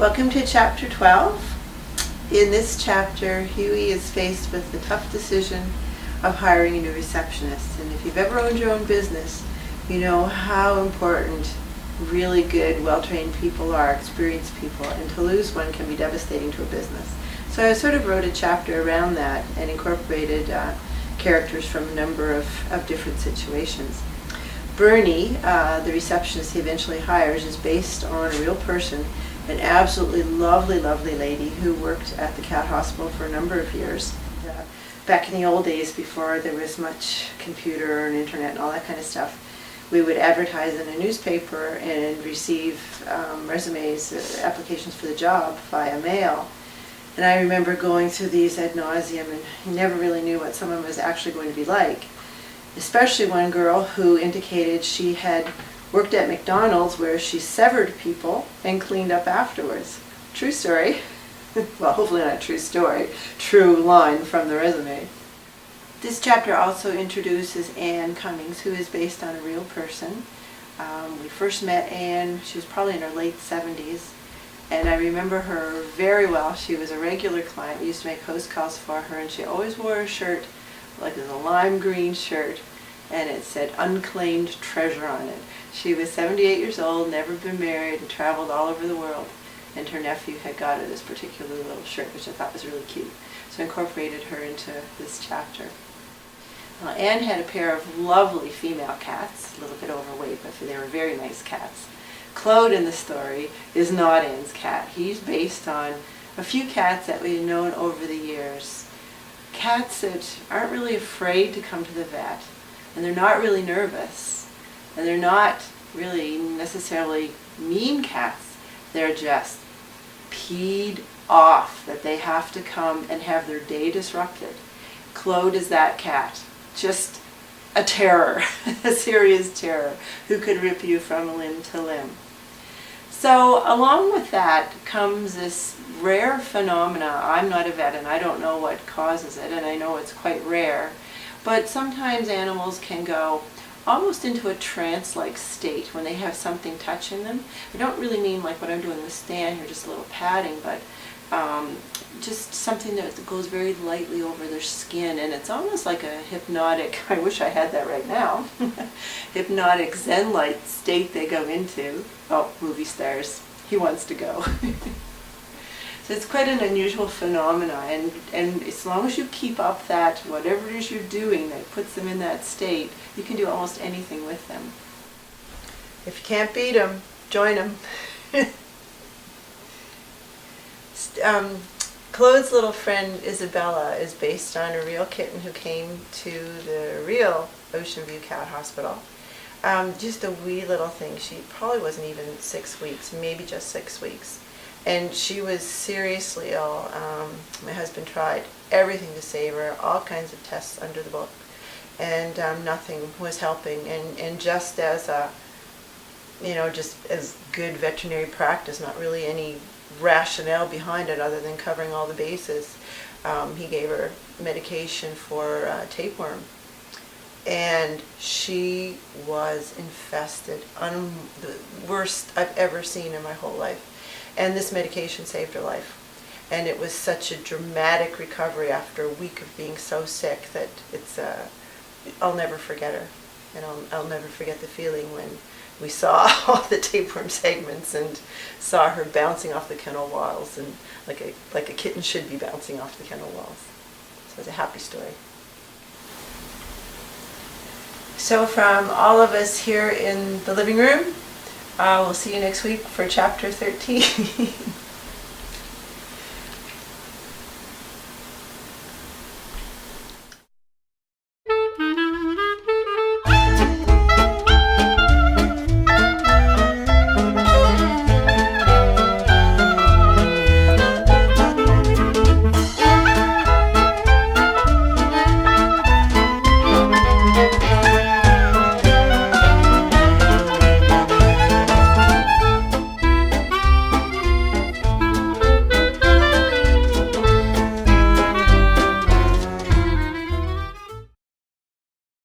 Welcome to Chapter 12. In this chapter, Huey is faced with the tough decision of hiring a new receptionist. And if you've ever owned your own business, you know how important really good, well-trained people are, experienced people, and to lose one can be devastating to a business. So I sort of wrote a chapter around that and incorporated characters from a number of different situations. Bernie, the receptionist he eventually hires, is based on a real person, an absolutely lovely, lovely lady who worked at the cat hospital for a number of years. Back in the old days, before there was much computer and internet and all that kind of stuff, we would advertise in a newspaper and receive resumes, applications for the job via mail. And I remember going through these ad nauseum, and you never really knew what someone was actually going to be like. Especially one girl who indicated she had worked at McDonald's where she severed people and cleaned up afterwards. True story. Well, hopefully not a true story. True line from the resume. This chapter also introduces Ann Cummings, who is based on a real person. We first met Ann, she was probably in her late 70s, and I remember her very well. She was a regular client. We used to make host calls for her, and she always wore a shirt, like a lime green shirt, and it said "Unclaimed Treasure" on it. She was 78 years old, never been married, and traveled all over the world, and her nephew had got her this particular little shirt, which I thought was really cute. So I incorporated her into this chapter. Anne had a pair of lovely female cats, a little bit overweight, but they were very nice cats. Claude in the story is not Anne's cat. He's based on a few cats that we've known over the years. Cats that aren't really afraid to come to the vet, and they're not really nervous, and they're not really necessarily mean cats. They're just peed off that they have to come and have their day disrupted. Claude is that cat. Just a terror, a serious terror, who could rip you from limb to limb. So along with that comes this rare phenomena. I'm not a vet and I don't know what causes it, and I know it's quite rare, but sometimes animals can go almost into a trance-like state when they have something touching them. I don't really mean like what I'm doing in the stand here, just a little patting, but just something that goes very lightly over their skin, and it's almost like a hypnotic, I wish I had that right now, hypnotic Zen-like state they go into. Oh, movie stars, he wants to go. So it's quite an unusual phenomenon, and as long as you keep up that, whatever it is you're doing that puts them in that state, you can do almost anything with them. If you can't beat them, join them. Claude's little friend Isabella is based on a real kitten who came to the real Ocean View Cat Hospital. Just a wee little thing. She probably wasn't even 6 weeks, maybe just 6 weeks. And she was seriously ill. My husband tried everything to save her, all kinds of tests under the book, and nothing was helping. And just as just as good veterinary practice, not really any rationale behind it other than covering all the bases, he gave her medication for tapeworm, and she was infested, the worst I've ever seen in my whole life. And this medication saved her life, and it was such a dramatic recovery after a week of being so sick that it's I'll never forget her, and I'll never forget the feeling when we saw all the tapeworm segments and saw her bouncing off the kennel walls, and like a kitten should be bouncing off the kennel walls. So it's a happy story. So from all of us here in the living room, we'll see you next week for Chapter 13.